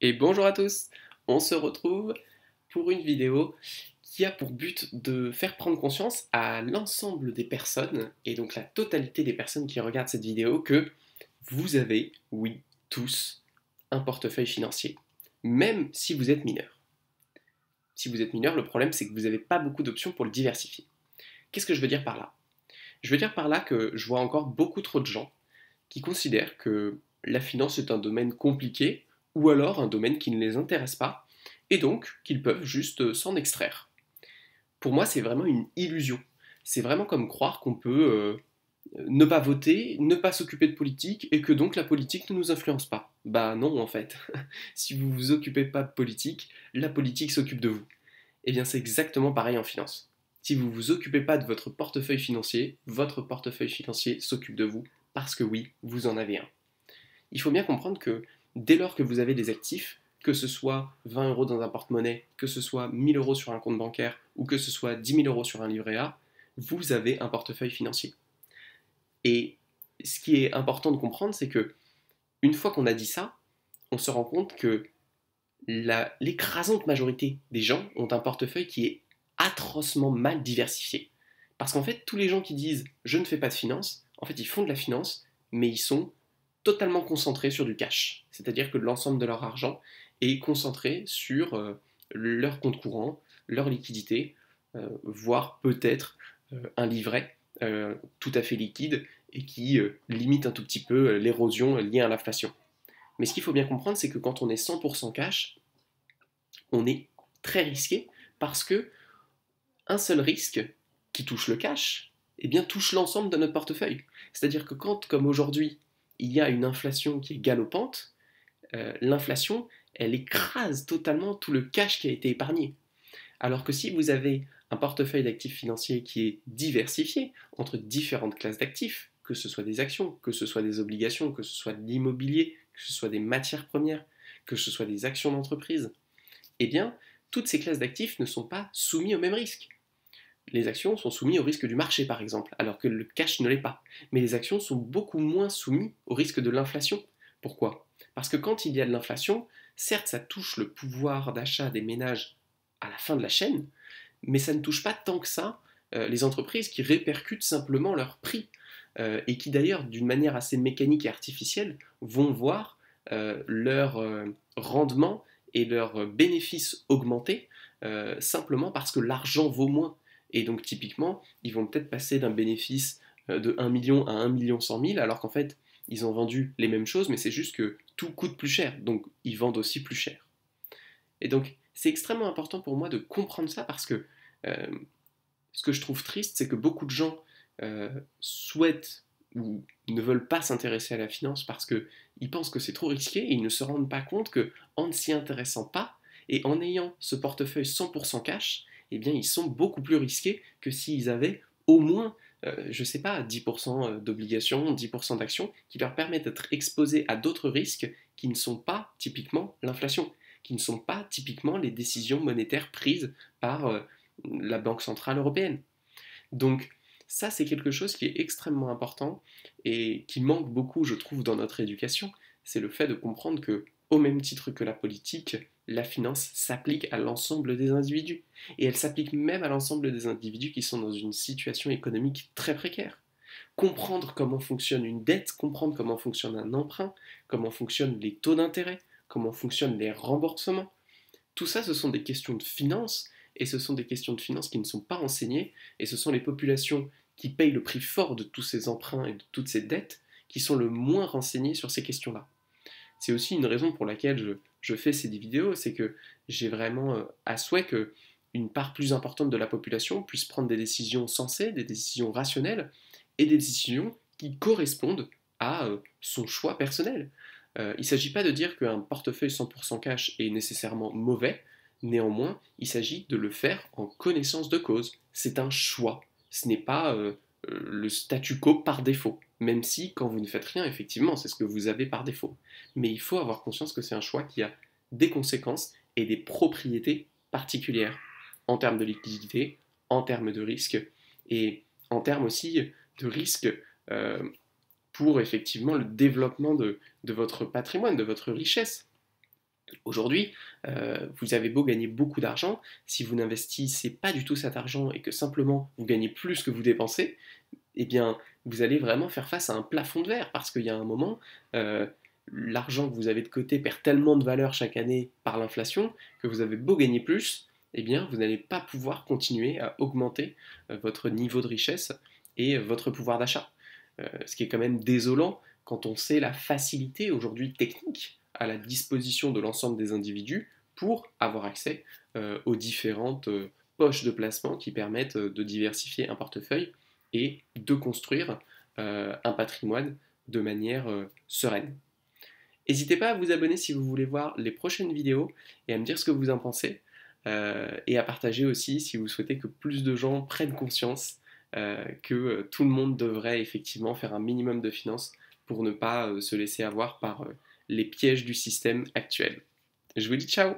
Et bonjour à tous, on se retrouve pour une vidéo qui a pour but de faire prendre conscience à l'ensemble des personnes, et donc la totalité des personnes qui regardent cette vidéo, que vous avez, oui, tous, un portefeuille financier, même si vous êtes mineur. Si vous êtes mineur, le problème c'est que vous n'avez pas beaucoup d'options pour le diversifier. Qu'est-ce que je veux dire par là? Je veux dire par là que je vois encore beaucoup trop de gens qui considèrent que la finance est un domaine compliqué ou alors un domaine qui ne les intéresse pas et donc qu'ils peuvent juste s'en extraire. Pour moi, c'est vraiment une illusion. C'est vraiment comme croire qu'on peut ne pas voter, ne pas s'occuper de politique et que donc la politique ne nous influence pas. Bah non en fait. Si vous vous occupez pas de politique, la politique s'occupe de vous. Eh bien c'est exactement pareil en finance. Si vous vous occupez pas de votre portefeuille financier s'occupe de vous parce que oui, vous en avez un. Il faut bien comprendre que dès lors que vous avez des actifs, que ce soit 20 euros dans un porte-monnaie, que ce soit 1000 euros sur un compte bancaire ou que ce soit 10 000 euros sur un livret A, vous avez un portefeuille financier. Et ce qui est important de comprendre, c'est que une fois qu'on a dit ça, on se rend compte que l'écrasante majorité des gens ont un portefeuille qui est atrocement mal diversifié. Parce qu'en fait, tous les gens qui disent je ne fais pas de finance, en fait, ils font de la finance, mais ils sont totalement concentrés sur du cash. C'est-à-dire que l'ensemble de leur argent est concentré sur leur compte courant, leur liquidité, voire peut-être un livret tout à fait liquide et qui limite un tout petit peu l'érosion liée à l'inflation. Mais ce qu'il faut bien comprendre, c'est que quand on est 100% cash, on est très risqué parce que un seul risque qui touche le cash, eh bien, touche l'ensemble de notre portefeuille. C'est-à-dire que quand, comme aujourd'hui, il y a une inflation qui est galopante, l'inflation, elle écrase totalement tout le cash qui a été épargné. Alors que si vous avez un portefeuille d'actifs financiers qui est diversifié entre différentes classes d'actifs, que ce soit des actions, que ce soit des obligations, que ce soit de l'immobilier, que ce soit des matières premières, que ce soit des actions d'entreprise, eh bien, toutes ces classes d'actifs ne sont pas soumises au même risque. Les actions sont soumises au risque du marché, par exemple, alors que le cash ne l'est pas. Mais les actions sont beaucoup moins soumises au risque de l'inflation. Pourquoi? Parce que quand il y a de l'inflation, certes, ça touche le pouvoir d'achat des ménages à la fin de la chaîne, mais ça ne touche pas tant que ça les entreprises qui répercutent simplement leur prix et qui d'ailleurs, d'une manière assez mécanique et artificielle, vont voir leur rendement et leurs bénéfices augmenter simplement parce que l'argent vaut moins. Et donc typiquement, ils vont peut-être passer d'un bénéfice de 1 million à 1 million 100 000, alors qu'en fait, ils ont vendu les mêmes choses, mais c'est juste que tout coûte plus cher, donc ils vendent aussi plus cher. Et donc, c'est extrêmement important pour moi de comprendre ça parce que euh, ce que je trouve triste, c'est que beaucoup de gens souhaitent ou ne veulent pas s'intéresser à la finance parce qu'ils pensent que c'est trop risqué et ils ne se rendent pas compte que en ne s'y intéressant pas et en ayant ce portefeuille 100% cash, eh bien ils sont beaucoup plus risqués que s'ils avaient au moins, je ne sais pas, 10% d'obligations, 10% d'actions qui leur permettent d'être exposés à d'autres risques qui ne sont pas typiquement l'inflation, qui ne sont pas typiquement les décisions monétaires prises par la Banque Centrale Européenne. Donc ça, c'est quelque chose qui est extrêmement important et qui manque beaucoup, je trouve, dans notre éducation. C'est le fait de comprendre que, au même titre que la politique, la finance s'applique à l'ensemble des individus. Et elle s'applique même à l'ensemble des individus qui sont dans une situation économique très précaire. Comprendre comment fonctionne une dette, comprendre comment fonctionne un emprunt, comment fonctionnent les taux d'intérêt, comment fonctionnent les remboursements, tout ça, ce sont des questions de finance, et ce sont des questions de finance qui ne sont pas enseignées, et ce sont les populations qui payent le prix fort de tous ces emprunts et de toutes ces dettes qui sont le moins renseignées sur ces questions-là. C'est aussi une raison pour laquelle je fais ces vidéos, c'est que j'ai vraiment à souhait que une part plus importante de la population puisse prendre des décisions sensées, des décisions rationnelles, et des décisions qui correspondent à son choix personnel. Il ne s'agit pas de dire qu'un portefeuille 100% cash est nécessairement mauvais, néanmoins, il s'agit de le faire en connaissance de cause. C'est un choix, ce n'est pas le statu quo par défaut, même si quand vous ne faites rien, effectivement, c'est ce que vous avez par défaut. Mais il faut avoir conscience que c'est un choix qui a des conséquences et des propriétés particulières en termes de liquidité, en termes de risque et en termes aussi de risque euh, pour effectivement le développement de votre patrimoine, de votre richesse. Aujourd'hui, vous avez beau gagner beaucoup d'argent, si vous n'investissez pas du tout cet argent et que simplement vous gagnez plus que vous dépensez, eh bien, vous allez vraiment faire face à un plafond de verre parce qu'il y a un moment, euh, l'argent que vous avez de côté perd tellement de valeur chaque année par l'inflation que vous avez beau gagner plus, eh bien, vous n'allez pas pouvoir continuer à augmenter votre niveau de richesse et votre pouvoir d'achat. Ce qui est quand même désolant quand on sait la facilité aujourd'hui technique à la disposition de l'ensemble des individus pour avoir accès aux différentes poches de placement qui permettent de diversifier un portefeuille et de construire un patrimoine de manière sereine. N'hésitez pas à vous abonner si vous voulez voir les prochaines vidéos et à me dire ce que vous en pensez. Et à partager aussi si vous souhaitez que plus de gens prennent conscience que tout le monde devrait effectivement faire un minimum de finances pour ne pas se laisser avoir par les pièges du système actuel. Je vous dis ciao!